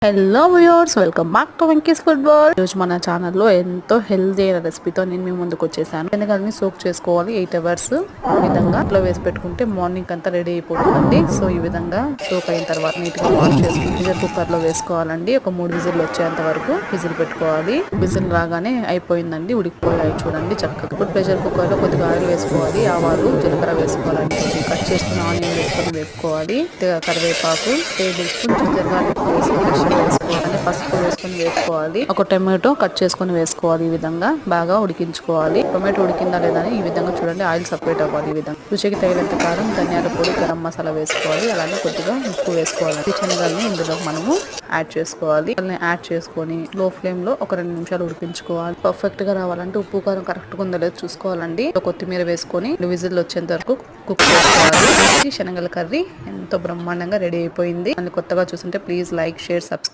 Hello viewers, welcome back to Venky's food world. ఈరోజు మన ఛానల్లో ఎంతో హెల్తీ అయిన రెసిపీతో నేను మీ ముందుకు వచ్చేసాను. శనగల్ని సోక్ చేసుకోవాలి 8 hours. ఈ విధంగా ఇంట్లో వేసి పెట్టుకుంటే మార్నింగ్ అంతా రెడీ అయిపోతుందండి. సో ఈ విధంగా సోక్ అయిన తర్వాత నీట్ గా వాష్ చేసుకుని ప్రెషర్ కుక్కర్ లో వేసుకోవాలండి. ఒక 3 విజిల్ వచ్చేంత వరకు విజిల్ పెట్టుకోవాలి. విజిల్ రాగానే అయిపోయిందండి, ఉడికిపోయాయి చూడండి చక్కగా. ఇప్పుడు ప్రెషర్ కుక్కర్ లో కొద్దిగా ఆయిల్ వేసుకోవాలి, ఆవాలు జీలకర్ర వేసుకోవాలండి, కొద్దిగా కట్ చేసుకుని ఆనియన్ వేసుకొని వేసుకోవాలి, కరివేపాకు, టేబుల్ స్పూన్ జింజర్ గార్లిక్ వేసుకొని వేసుకోవాలి, పసుపు వేసుకొని వేసుకోవాలి, ఒక టొమాటో కట్ చేసుకొని వేసుకోవాలి. ఈ విధంగా బాగా ఉడికించుకోవాలి. టొమాటో ఉడికిందా లేదా అని ఈ విధంగా చూడండి, ఆయిల్ సపరేట్ అవ్వాలి. ఈ విధంగా రుచికి తగినంత కారం, ధనియాల పొడి, గరం మసాలా వేసుకోవాలి, అలానే కొద్దిగా ఉప్పు వేసుకోవాలి. ఈ శనగల్ని ఇందులో మనము యాడ్ చేసుకోవాలి. యాడ్ చేసుకొని లో ఫ్లేమ్ లో ఒక 2 నిమిషాలు ఉడికించుకోవాలి. పర్ఫెక్ట్ గా రావాలంటే ఉప్పు కారం కరెక్ట్ గా ఉందో లేదో చూసుకోవాలండి. కొత్తిమీర వేసుకొని విజిల్ వచ్చేంత వరకు కుక్ చేసుకోవాలి. శనగల కర్రీ ఎంతో బ్రహ్మాండంగా రెడీ అయిపోయింది. కొత్తగా చూస్తుంటే ప్లీజ్ లైక్, షేర్, సబ్స్క్రైబ్.